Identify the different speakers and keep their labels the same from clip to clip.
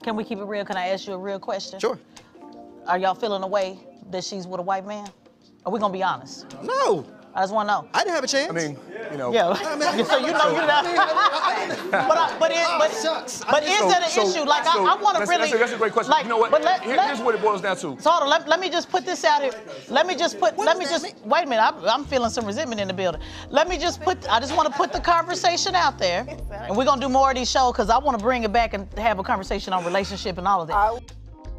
Speaker 1: Can we keep it real? Can I ask you a real question?
Speaker 2: Sure.
Speaker 1: Are y'all feeling the way that she's with a white man? Are we gonna be honest?
Speaker 2: No.
Speaker 1: I just wanna know.
Speaker 2: I didn't have a chance.
Speaker 3: I mean, you know.
Speaker 1: Yeah. So you know you're not. But is that an issue? Like I want to really.
Speaker 3: That's a great question.
Speaker 1: Like,
Speaker 3: you know what?
Speaker 1: But
Speaker 3: here's what it boils down to.
Speaker 1: So hold on. Let me just put this out here. Wait a minute. I'm feeling some resentment in the building. I just want to put the conversation out there, and we're gonna do more of these shows because I want to bring it back and have a conversation on relationship and all of that.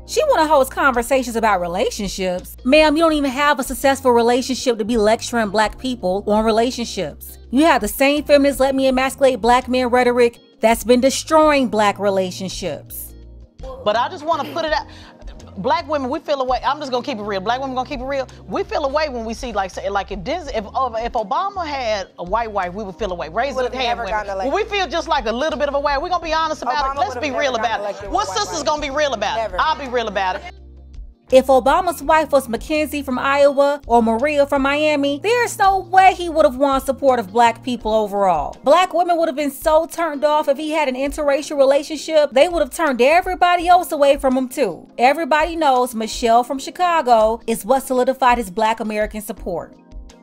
Speaker 4: She want to host conversations about relationships. Ma'am, you don't even have a successful relationship to be lecturing black people on relationships. You have the same feminist let me emasculate black men rhetoric that's been destroying black relationships.
Speaker 1: But I just want to put it out. Black women, we feel away. I'm just gonna keep it real. Black women gonna keep it real. We feel away when we see like if Obama had a white wife, we would feel away. Raise the hand, women. When we feel just like a little bit of a way, we're gonna be honest about it. Let's be real about it. What sister's gonna be real about it? I'll be real about it.
Speaker 4: If Obama's wife was Mackenzie from Iowa or Maria from Miami, there's no way he would have won support of black people overall. Black women would have been so turned off if he had an interracial relationship, they would have turned everybody else away from him too. Everybody knows Michelle from Chicago is what solidified his black American support.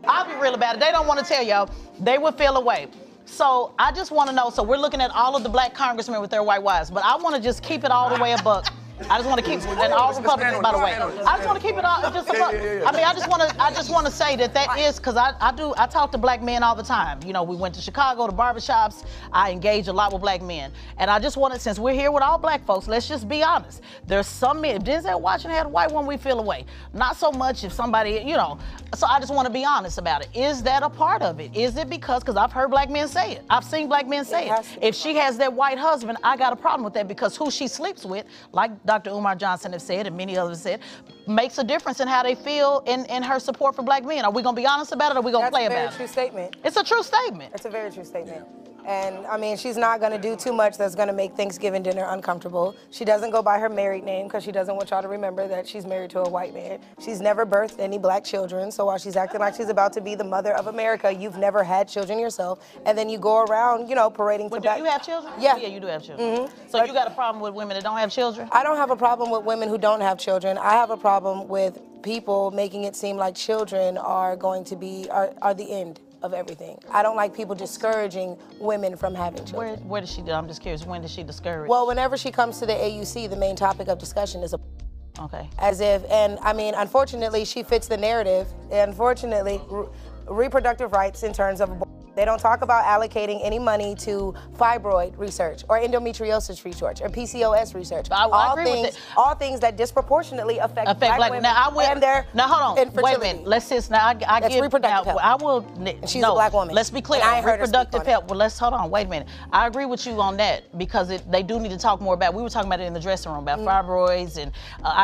Speaker 1: I'll be real about it. They don't want to tell y'all. They would feel away. So I just want to know, so we're looking at all of the black congressmen with their white wives, but I want to just keep it all the way a buck. I just want to keep, and all Republicans, by the way. I just want to keep it all just a buck. I mean, I just want to say that is, because I talk to black men all the time. You know, we went to Chicago to barbershops. I engage a lot with black men. And I just want to, since we're here with all black folks, let's just be honest. There's some men, if Denzel Washington had a white one, we feel away. Not so much if somebody, you know, so I just want to be honest about it. Is that a part of it? Is it because I've heard black men say it. I've seen black men say it. If she has that white husband, I got a problem with that because who she sleeps with, like Dr. Umar Johnson have said, and many others said, makes a difference in how they feel in her support for black men. Are we gonna be honest about it, or are we gonna play about it?
Speaker 5: That's a very true statement.
Speaker 1: It's a true statement.
Speaker 5: It's a very true statement. And I mean, she's not gonna do too much that's gonna make Thanksgiving dinner uncomfortable. She doesn't go by her married name because she doesn't want y'all to remember that she's married to a white man. She's never birthed any black children, so while she's acting like she's about to be the mother of America, you've never had children yourself, and then you go around, you know, parading to black.
Speaker 1: Do you have children?
Speaker 5: Yeah.
Speaker 1: Yeah, you do have children. So you got a problem with women that don't have children?
Speaker 5: I don't have a problem with women who don't have children. I have a problem with people making it seem like children are going to be, are the end of everything. I don't like people discouraging women from having children.
Speaker 1: Where does she do? I'm just curious, when does she discourage?
Speaker 5: Well, whenever she comes to the AUC, the main topic of discussion is
Speaker 1: okay.
Speaker 5: As if, and I mean, unfortunately, she fits the narrative. Unfortunately, reproductive rights in terms of abortion. They don't talk about allocating any money to fibroid research or endometriosis research or PCOS research.
Speaker 1: I agree with it.
Speaker 5: All things that disproportionately affect black women and their
Speaker 1: hold on.
Speaker 5: infertility.
Speaker 1: Wait a minute. Let's just now.
Speaker 5: That's reproductive health.
Speaker 1: I will.
Speaker 5: And she's a black woman.
Speaker 1: Let's be clear. Reproductive health. Well, let's hold on. Wait a minute. I agree with you on that because they do need to talk more about. We were talking about it in the dressing room about fibroids and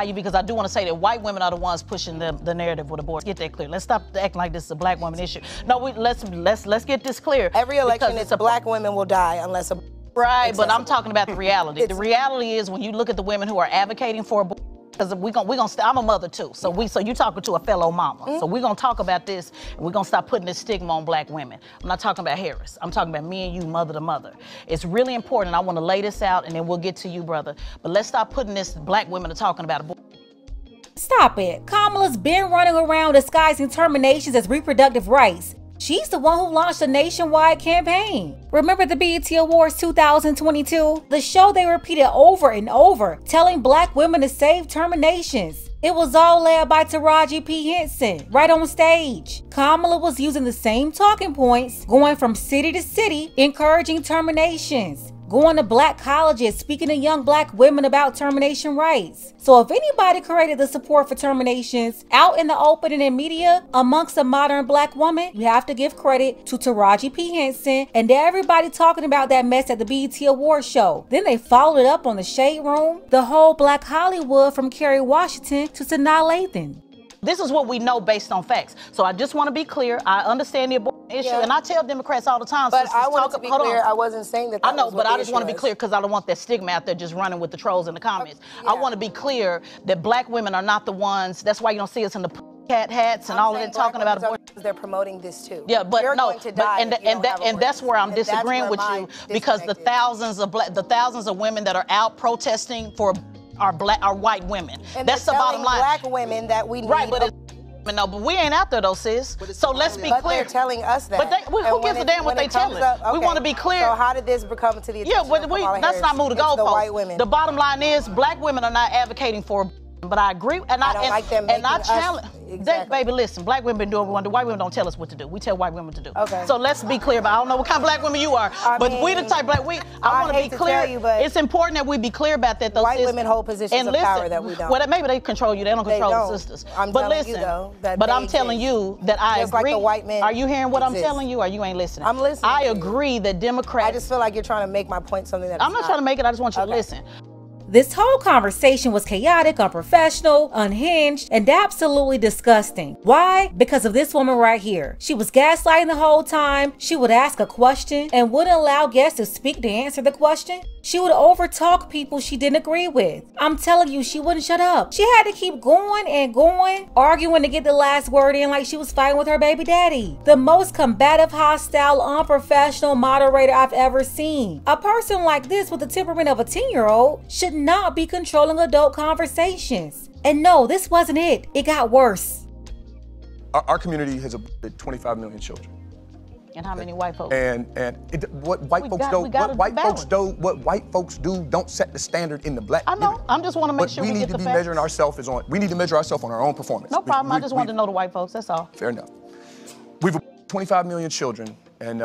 Speaker 1: IU because I do want to say that white women are the ones pushing the narrative with abortion. Get that clear. Let's stop acting like this is a black woman issue. No, let's get this clear.
Speaker 5: Every election, it's black women will die unless
Speaker 1: right, but I'm talking about the reality. The reality is when you look at the women who are advocating for abortion, because I'm a mother too, so you talking to a fellow mama. So we're gonna talk about this, and we're gonna stop putting this stigma on black women. I'm not talking about Harris. I'm talking about me and you, mother to mother. It's really important. I want to lay this out, and then we'll get to you, brother. But let's stop putting this black women are talking about abortion.
Speaker 4: Stop it. Kamala's been running around disguising terminations as reproductive rights. She's the one who launched a nationwide campaign. Remember the BET Awards 2022? The show they repeated over and over, telling black women to save terminations. It was all led by Taraji P. Henson, right on stage. Kamala was using the same talking points, going from city to city, encouraging terminations. Going to black colleges, speaking to young black women about termination rights. So if anybody created the support for terminations out in the open and in media amongst a modern black woman, you have to give credit to Taraji P. Henson and everybody talking about that mess at the BET Awards show. Then they followed it up on the Shade Room, the whole Black Hollywood from Kerry Washington to Sanaa Lathan.
Speaker 1: This is what we know based on facts. So I just want to be clear. I understand the abortion issue, and I tell Democrats all the time.
Speaker 5: But I want to be clear. I wasn't saying that.
Speaker 1: I know, but I just want to be clear because I don't want that stigma out there just running with the trolls in the comments. I want to be clear that black women are not the ones. That's why you don't see us in the cat hats and all of that talking about abortion.
Speaker 5: they're promoting this too.
Speaker 1: Yeah, but
Speaker 5: you're
Speaker 1: no,
Speaker 5: going to die
Speaker 1: and that's where I'm disagreeing with you, because the thousands of women that are out protesting for are white women.
Speaker 5: And
Speaker 1: that's the bottom line.
Speaker 5: Black women that we need.
Speaker 1: Right, but no, but we ain't out there though, sis. So let's be clear.
Speaker 5: But they're telling us that.
Speaker 1: But who gives a damn what they telling?
Speaker 5: Okay.
Speaker 1: We want to be clear.
Speaker 5: So how did this become to the attention
Speaker 1: of Kamala Harris? Let's not move the goalposts.
Speaker 5: The white women.
Speaker 1: The bottom line is black women are not advocating for. But I agree, and I don't like them. And I challenge. Baby, listen, black women been doing what we want to do. White women don't tell us what to do. We tell white women what to do.
Speaker 5: Okay.
Speaker 1: So let's be clear. But I don't know what kind of black women you are. But we the type black I want to be clear. It's important that we be clear about that. Though,
Speaker 5: white women hold positions of power that we don't.
Speaker 1: Well, maybe they control you. They don't control the sisters.
Speaker 5: I'm telling you though.
Speaker 1: But I'm telling you that I agree.
Speaker 5: Like the white men.
Speaker 1: Are you hearing what I'm telling you, or you ain't listening?
Speaker 5: I'm listening.
Speaker 1: I agree that Democrats.
Speaker 5: I just feel like you're trying to make my point something that
Speaker 1: I'm not trying to make it. I just want you to listen.
Speaker 4: This whole conversation was chaotic, unprofessional, unhinged, and absolutely disgusting. Why? Because of this woman right here. She was gaslighting the whole time. She would ask a question and wouldn't allow guests to speak to answer the question. She would overtalk people she didn't agree with. I'm telling you, she wouldn't shut up. She had to keep going and going, arguing to get the last word in like she was fighting with her baby daddy. The most combative, hostile, unprofessional moderator I've ever seen. A person like this with the temperament of a 10-year-old should not be controlling adult conversations. And no, this wasn't it. It got worse.
Speaker 3: Our community has 25 million children.
Speaker 1: And how many white folks?
Speaker 3: What white folks do don't set the standard in the black community.
Speaker 1: I just want to make sure we get the facts.
Speaker 3: We need to measure ourselves on our own performance.
Speaker 1: No problem. I just wanted to know the white folks. That's all.
Speaker 3: Fair enough. We've 25 million children, and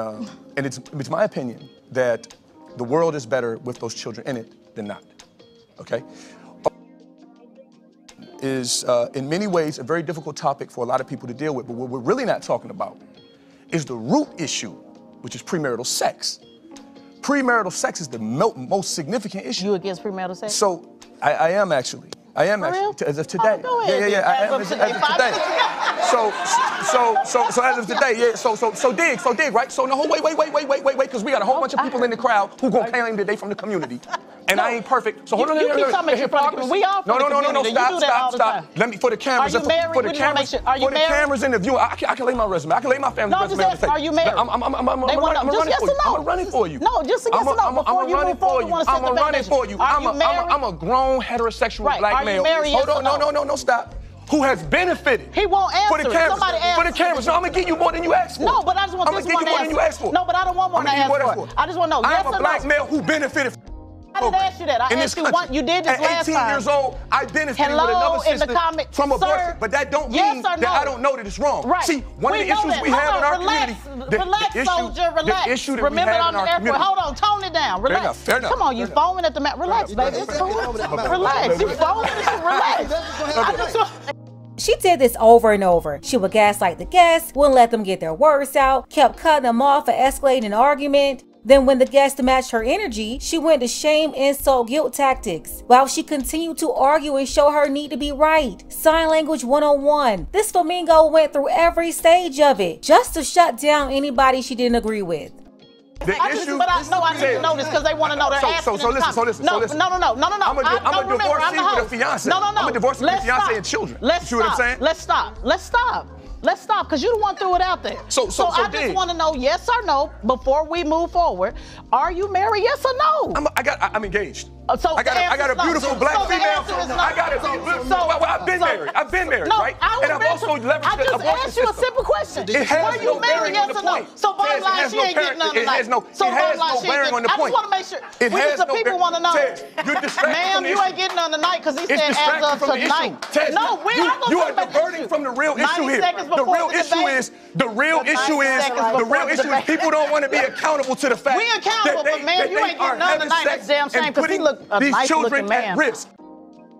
Speaker 3: it's my opinion that the world is better with those children in it than not. Okay. Is in many ways a very difficult topic for a lot of people to deal with, but what we're really not talking about is the root issue, which is premarital sex. Premarital sex is the most significant issue.
Speaker 1: You against premarital sex?
Speaker 3: So I am actually. As of today. I am as of today. So as of today, so dig, right? So no, wait, because we got a whole bunch of people in the crowd who gonna claim that they from the community. And I ain't perfect. So hold on.
Speaker 1: You keep talking about your hypocrisy. We all from the community.
Speaker 3: Stop. Let me, for the cameras.
Speaker 1: Are you married?
Speaker 3: For the cameras in the view, I can lay my resume. I can lay my family resume.
Speaker 1: No, just are you married?
Speaker 3: I'm running for you.
Speaker 1: No, just a yes or no. Before you move forward, you want to set the
Speaker 3: running for you. I'm a grown heterosexual black male. Hold on, no, stop. Who has benefited?
Speaker 1: He won't answer.
Speaker 3: For the cameras.
Speaker 1: Somebody answer.
Speaker 3: For the cameras. No, I'm gonna give you more than you asked for.
Speaker 1: No, but I just want this one
Speaker 3: to answer. I'm gonna give you more than you asked for.
Speaker 1: No, but I don't want more than you asked for. I just want to know. Yes or no?
Speaker 3: I'm a black male who benefited.
Speaker 1: I didn't ask you that. I asked you one. You did this last time.
Speaker 3: At 18 years old, I benefited with another sister from abortion. But that don't mean that I don't know that it's wrong.
Speaker 1: Right.
Speaker 3: See, one of the issues we have in our community.
Speaker 1: Relax, soldier, relax.
Speaker 3: The issue that
Speaker 1: Remember
Speaker 3: we have
Speaker 1: on
Speaker 3: in our
Speaker 1: the airport.
Speaker 3: community.
Speaker 1: Hold on, tone it down. Relax.
Speaker 3: Fair enough.
Speaker 1: Come on, you foaming at the mouth. Relax, baby. It's cool. Relax. You foaming. Relax.
Speaker 4: She did this over and over. She would gaslight the guests, wouldn't let them get their words out, kept cutting them off and escalating an argument. Then when the guests matched her energy, she went to shame, insult, guilt tactics, while she continued to argue and show her need to be right. Sign language 101. This flamingo went through every stage of it, just to shut down anybody she didn't agree with.
Speaker 1: I need to know this because they want to know. They're asking. So listen. No.
Speaker 3: I'm a divorcee with a fiance.
Speaker 1: No.
Speaker 3: I'm a divorcee with a fiance and children. You see what I'm saying?
Speaker 1: Let's stop, because you the one threw it out there. So I just want to know, yes or no, before we move forward. Are you married? Yes or no?
Speaker 3: I'm engaged.
Speaker 1: I
Speaker 3: got a beautiful black female. I've been married, right? And I've also leveraged the abortion system.
Speaker 1: I just asked you a simple question.
Speaker 3: It has no bearing on the point.
Speaker 1: So bottom line, she ain't getting none tonight.
Speaker 3: It has no bearing on the point.
Speaker 1: I just want to make sure. The people want to know. Ma'am, you ain't getting none tonight because he said as of tonight. No, we are going to
Speaker 3: You are diverting from the real issue here. The real issue is people don't want to be accountable to the fact
Speaker 1: we accountable, but man, you ain't getting none tonight. That's damn shame because he look a nice looking man.
Speaker 3: At risk.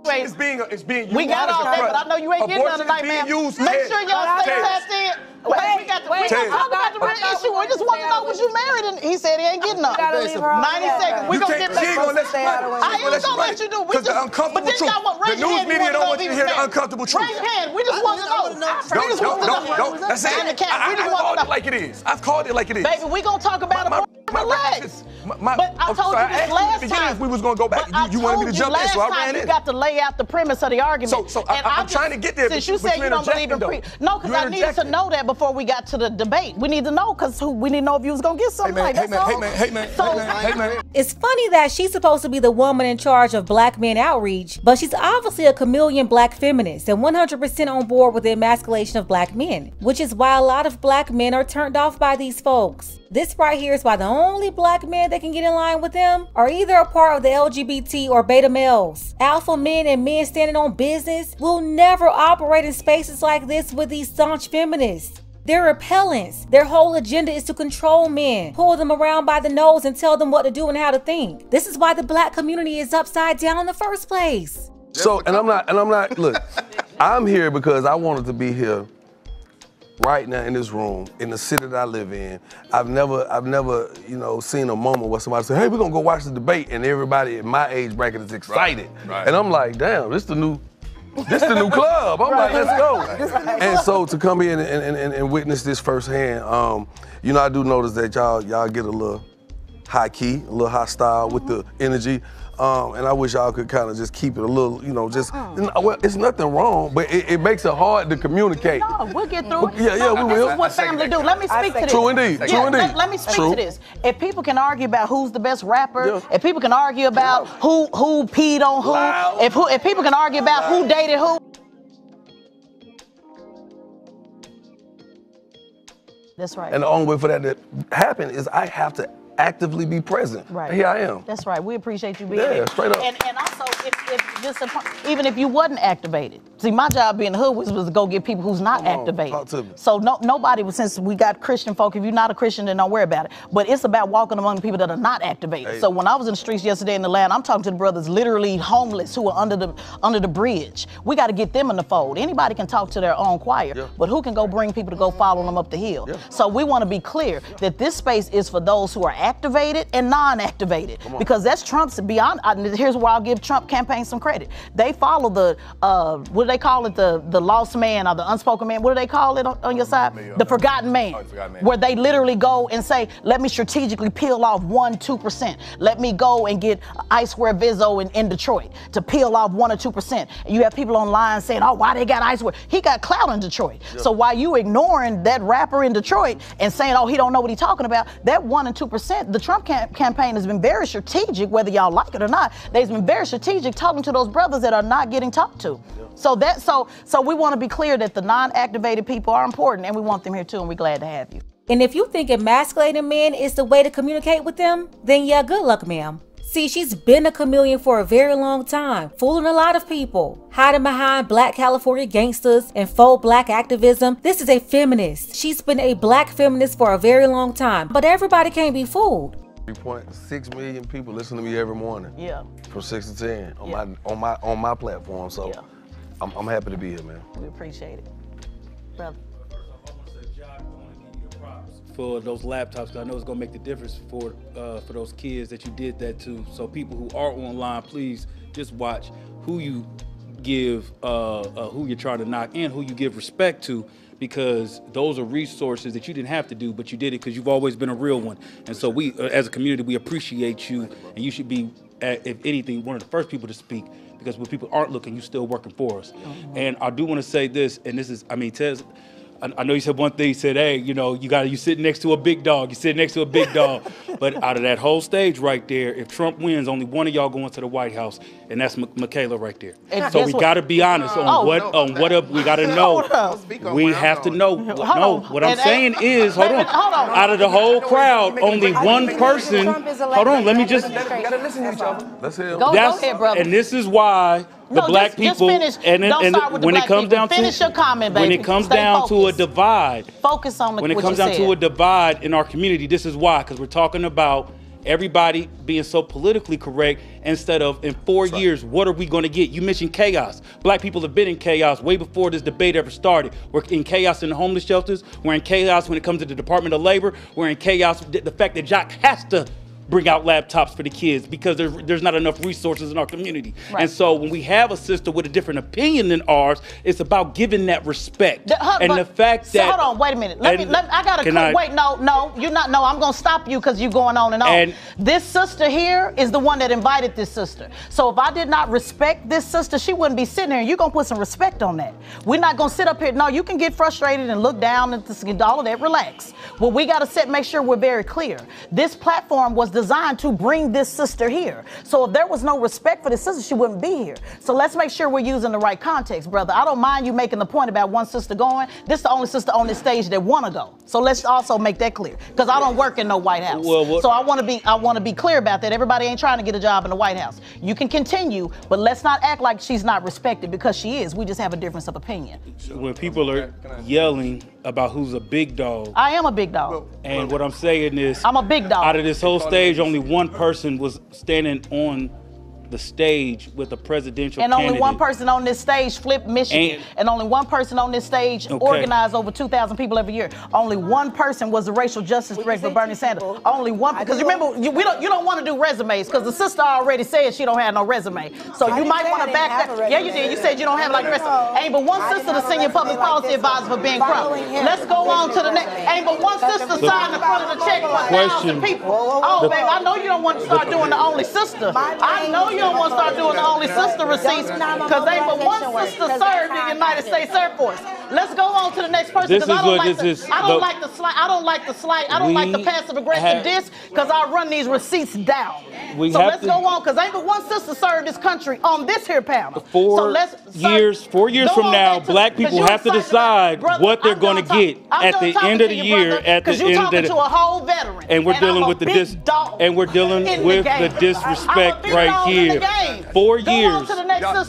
Speaker 3: It's being used.
Speaker 1: We got all that, but I know you ain't getting none tonight, man. Make sure y'all stay tapped in. We got to talk about the real issue. We just want to know was you married, and he said he ain't getting none. 90 seconds. We gonna get back. I ain't gonna let you do.
Speaker 3: Because the uncomfortable truth. The news media don't want you to hear the uncomfortable truth.
Speaker 1: Raise your hand. We just want to know.
Speaker 3: Don't. That's it. I called it like it is. I've called it like it is.
Speaker 1: Baby, we gonna talk about it. Relax. But I told you this last time.
Speaker 3: We was gonna go back. You wanted me to jump in, so I ran in.
Speaker 1: You got to lay out the premise of the argument.
Speaker 3: So I'm trying to get there.
Speaker 1: Since you said you don't believe in free. No, because I needed to know that before we got to the debate. We need to know, because we need to know if you was gonna get something right.
Speaker 3: Hey man.
Speaker 4: It's funny that she's supposed to be the woman in charge of black men outreach, but she's obviously a chameleon black feminist and 100% on board with the emasculation of black men, which is why a lot of black men are turned off by these folks. This right here is why the only black men that can get in line with them are either a part of the LGBT or beta males. Alpha men and men standing on business will never operate in spaces like this with these staunch feminists. They're repellents. Their whole agenda is to control men, pull them around by the nose and tell them what to do and how to think. This is why the black community is upside down in the first place.
Speaker 2: So, and I'm not, look, I'm here because I wanted to be here right now in this room, in the city that I live in. I've never, you know, seen a moment where somebody said, hey, we're gonna go watch the debate, and everybody in my age bracket is excited. Right. And I'm like, damn, this the new club. I'm like, let's go. And so to come in and witness this firsthand, you know, I do notice that y'all get a little high key, a little hostile with the energy. And I wish y'all could kind of just keep it a little, you know, just, well, it's nothing wrong, but it makes it hard to communicate.
Speaker 1: No, we'll get through it.
Speaker 2: Yeah, we will.
Speaker 1: This is what family do. Let me speak to this.
Speaker 2: True indeed, true indeed.
Speaker 1: Let me speak to this. If people can argue about who's the best rapper, if people can argue about who peed on who, if people can argue about who dated who. That's right.
Speaker 2: And the only way for that to happen is I have to actively be present.
Speaker 1: Right.
Speaker 2: Here I am.
Speaker 1: That's right. We appreciate you being here.
Speaker 2: Yeah, straight up.
Speaker 1: And also, even if you wasn't activated. See, my job being the hood was to go get people who's not activated.
Speaker 2: Talk to me.
Speaker 1: So nobody, since we got Christian folk, if you're not a Christian, then don't worry about it. But it's about walking among the people that are not activated. Hey. So when I was in the streets yesterday in Atlanta, I'm talking to the brothers literally homeless who are under the bridge. We got to get them in the fold. Anybody can talk to their own choir, but who can go bring people to go follow them up the hill? So we want to be clear that this space is for those who are activated and non-activated, because that's Trump's beyond. Here's where I'll give Trump campaign some credit. They follow the what do they call it, the lost man or the unspoken man? What do they call it on your side? The forgotten man. Where they literally go and say, let me strategically peel off 1-2%. Let me go and get Icewear Vizzo in Detroit to peel off 1 or 2%. And you have people online saying, oh, why they got Icewear? He got clout in Detroit. So while you ignoring that rapper in Detroit and saying, oh, he don't know what he's talking about, that 1 and 2%, the Trump campaign has been very strategic, whether y'all like it or not. They've been very strategic talking to those brothers that are not getting talked to. So we want to be clear that the non-activated people are important, and we want them here too, and we're glad to have you.
Speaker 4: And if you think emasculating men is the way to communicate with them, then yeah, good luck, ma'am. See, she's been a chameleon for a very long time, fooling a lot of people, hiding behind black California gangsters and faux black activism. This is a feminist. She's been a black feminist for a very long time, but everybody can't be fooled.
Speaker 2: 3.6 million people listen to me every morning.
Speaker 1: Yeah.
Speaker 2: From 6 to 10 on my platform. So I'm happy to be here, man.
Speaker 1: We appreciate it, brother.
Speaker 6: For those laptops, because I know it's gonna make the difference for those kids that you did that to. So people who are online, please just watch who you give, who you're trying to knock, and who you give respect to, because those are resources that you didn't have to do, but you did it because you've always been a real one. And so we, as a community, we appreciate you, and you should be, if anything, one of the first people to speak, because when people aren't looking, you're still working for us. And I do want to say this, and this is, I mean, Tez, I know you said one thing, you said, hey, you know, you sit next to a big dog, you sit next to a big dog. But out of that whole stage right there, if Trump wins, only one of y'all going to the White House, and that's Michaela right there. So we got to be honest on what we got to know. We have to know. No, what I'm saying is, hold on, out of the whole crowd, only one person, hold on, let me just.
Speaker 2: Let's hear.
Speaker 1: Go ahead, brother.
Speaker 6: And this is why the black people, and when it comes down to,
Speaker 1: finish your comment, baby.
Speaker 6: When it comes down to a divide,
Speaker 1: focus on
Speaker 6: when it comes down to a divide in our community, this is why, because we're talking about everybody being so politically correct instead of in 4 years, what are we going to get? You mentioned chaos. Black people have been in chaos way before this debate ever started. We're in chaos in the homeless shelters. We're in chaos when it comes to the Department of Labor. We're in chaos, the fact that Jock has to bring out laptops for the kids because there's not enough resources in our community.
Speaker 1: Right.
Speaker 6: And so when we have a sister with a different opinion than ours, it's about giving that respect. The fact that...
Speaker 1: hold on, wait a minute. I got to... Wait, no, you're not... No, I'm going to stop you because you're going on and on.
Speaker 6: And
Speaker 1: this sister here is the one that invited this sister. So if I did not respect this sister, she wouldn't be sitting here. And you're going to put some respect on that. We're not going to sit up here. No, you can get frustrated and look down and all of that. Relax. Well, we got to make sure we're very clear. This platform was designed to bring this sister here. So if there was no respect for this sister, she wouldn't be here. So let's make sure we're using the right context, brother. I don't mind you making the point about one sister going. This is the only sister on this stage that want to go. So let's also make that clear, because I don't work in no White House. So I want to be clear about that. Everybody ain't trying to get a job in the White House. You can continue, but let's not act like she's not respected, because she is. We just have a difference of opinion.
Speaker 6: When people are yelling about who's a big dog,
Speaker 1: I am a big dog.
Speaker 6: And what I'm saying is,
Speaker 1: I'm a big dog.
Speaker 6: Out of this whole stage, only one person was standing on the stage with a presidential candidate.
Speaker 1: Only one person on this stage flipped Michigan. And only one person on this stage organized over 2,000 people every year. Only one person was the racial justice director for Bernie Sanders. Only one, because remember, you don't want to do resumes, because the sister already said she don't have no resume. So you might want to back that. Yeah, you did. You said you don't have like resume. Ain't but one sister, the senior public policy advisor for Ben Crump. Let's go on to the next. Ain't but one sister signed the front of the check for 1,000 people. Oh, baby, I know you don't want to start doing the only sister. I know you don't want to start doing the only sister receipts, because ain't but one sister served in the United States Air Force. Let's go on to the next person, because I don't like the slight. I don't like the passive aggressive diss, because I run these receipts down. So let's go on, because ain't but one sister served this country on this here panel.
Speaker 6: 4 years from now, black people have to decide what they're going to get at the end of the year. At the end of
Speaker 1: to a whole veteran,
Speaker 6: and we're dealing with the disrespect right here. 4 years.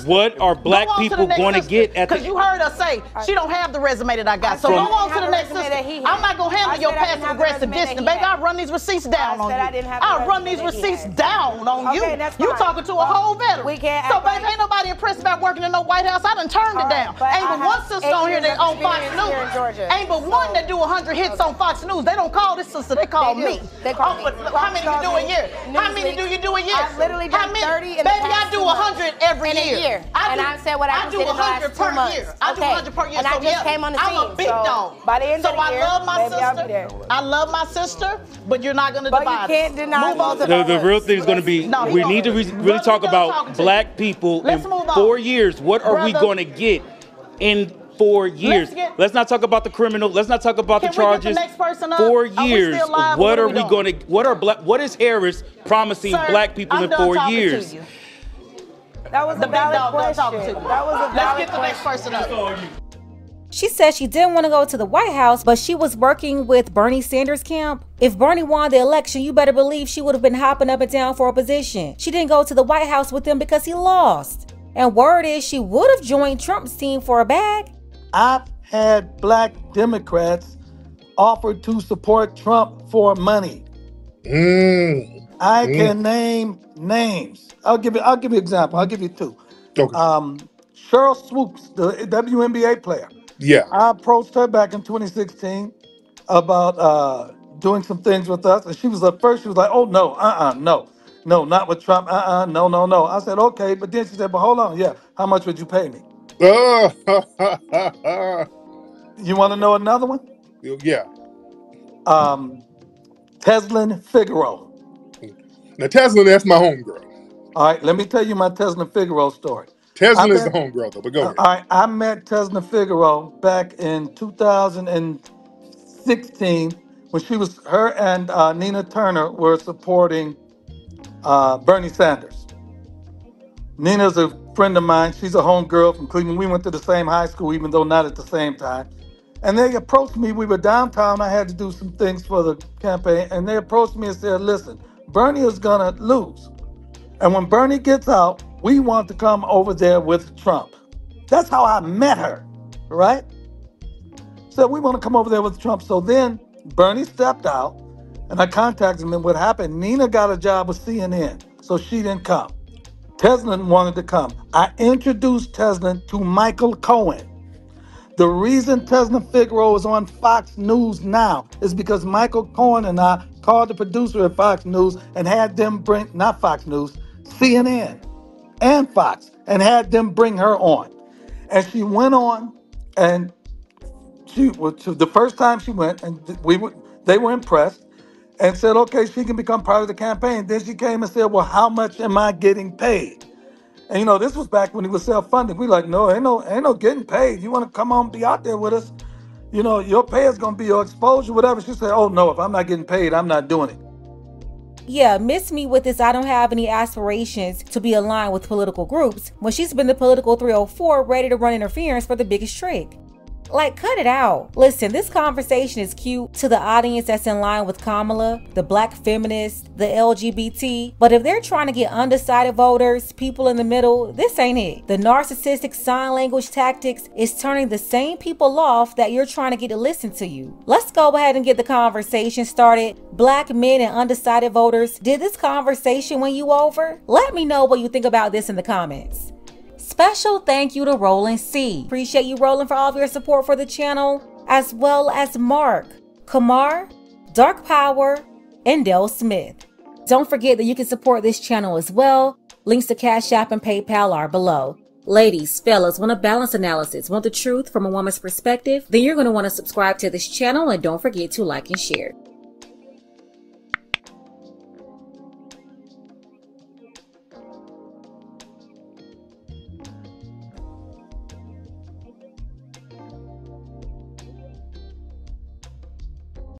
Speaker 6: What are black people going to get at the...
Speaker 1: Because you heard her say she don't have the resume that I got. So go on to the next sister. I'm not going to handle your passive aggressive distance. Baby, I'll run these receipts down on you. I'll run these receipts down on you. You talking to a whole veteran. So baby, ain't nobody impressed about working in no White House. I done turned it down. Ain't but one sister on here that on Fox News. Ain't but one that do 100 hits on Fox News. They don't call this sister, they call me. How many you do a year? How many do you do a year?
Speaker 5: I've literally done 30 in the
Speaker 1: Baby, I do 100 every year.
Speaker 5: And I've said what I
Speaker 1: do 100 per year. I do 100 per year.
Speaker 5: And I just came on the scene.
Speaker 1: I'm a big dog.
Speaker 5: By the end of the year,
Speaker 1: I love my
Speaker 5: I'll be there.
Speaker 1: sister. I love my sister, but you're not going to divide us.
Speaker 5: But you can't deny multiple.
Speaker 6: The real thing is going to be, we need to really talk about black people in 4 years. What are we going to get in 4 years? Let's not talk about the criminal. Let's not talk about the charges. 4 years. What are we going to? What is Harris promising black people in 4 years?
Speaker 5: That was a valid question.
Speaker 1: Let's get the next person up.
Speaker 4: She said she didn't want to go to the White House, but she was working with Bernie Sanders' camp. If Bernie won the election, you better believe she would have been hopping up and down for a position. She didn't go to the White House with him because he lost. And word is she would have joined Trump's team for a bag.
Speaker 7: I've had black Democrats offer to support Trump for money. I can name names. I'll give you an example. I'll give you two.
Speaker 8: Okay.
Speaker 7: Cheryl Swoops, the WNBA player.
Speaker 8: Yeah.
Speaker 7: I approached her back in 2016 about doing some things with us. And she was at first, she was like, oh, no, no, not with Trump. No. I said, okay. But then she said, but hold on. Yeah. How much would you pay me? You want to know another one?
Speaker 8: Yeah.
Speaker 7: Teslin Figaro.
Speaker 8: Now, Tesla, that's my homegirl.
Speaker 7: All right, let me tell you my Teslin Figaro story.
Speaker 8: Tesla is the homegirl, though, but go ahead.
Speaker 7: All right, I met Teslin Figaro back in 2016 when her and Nina Turner were supporting Bernie Sanders. Nina's a friend of mine. She's a homegirl from Cleveland. We went to the same high school, even though not at the same time. And they approached me. We were downtown. I had to do some things for the campaign. And they approached me and said, listen, Bernie is going to lose. And when Bernie gets out, we want to come over there with Trump. That's how I met her, right? So we want to come over there with Trump. So then Bernie stepped out and I contacted him. And what happened, Nina got a job with CNN, so she didn't come. Teslin wanted to come. I introduced Teslin to Michael Cohen. The reason Teslin Figaro is on Fox News now is because Michael Cohen and I called the producer at Fox News and had them bring, not Fox News, CNN and Fox, and had them bring her on. And she went on, and she was the first time she went, and they were impressed and said, okay, she can become part of the campaign. Then she came and said, well, how much am I getting paid? And you know, this was back when he was self-funded. We like, no, ain't no getting paid. You want to come on, be out there with us? You know, your pay is gonna be your exposure, whatever. She said, oh no, if I'm not getting paid, I'm not doing it.
Speaker 4: Yeah, miss me with this. I don't have any aspirations to be aligned with political groups when she's been the political 304 ready to run interference for the biggest trick. Like, cut it out. Listen, this conversation is cute to the audience that's in line with Kamala, the black feminists, the LGBT, but if they're trying to get undecided voters, people in the middle, this ain't it. The narcissistic sign language tactics is turning the same people off that you're trying to get to listen to you. Let's go ahead and get the conversation started. Black men and undecided voters, did this conversation win you over? Let me know what you think about this in the comments. Special thank you to Roland C. Appreciate you, Roland, for all of your support for the channel, as well as Mark, Kamar, Dark Power, and Dale Smith. Don't forget that you can support this channel as well. Links to Cash App and PayPal are below. Ladies, fellas, want a balanced analysis, want the truth from a woman's perspective? Then you're going to want to subscribe to this channel, and don't forget to like and share.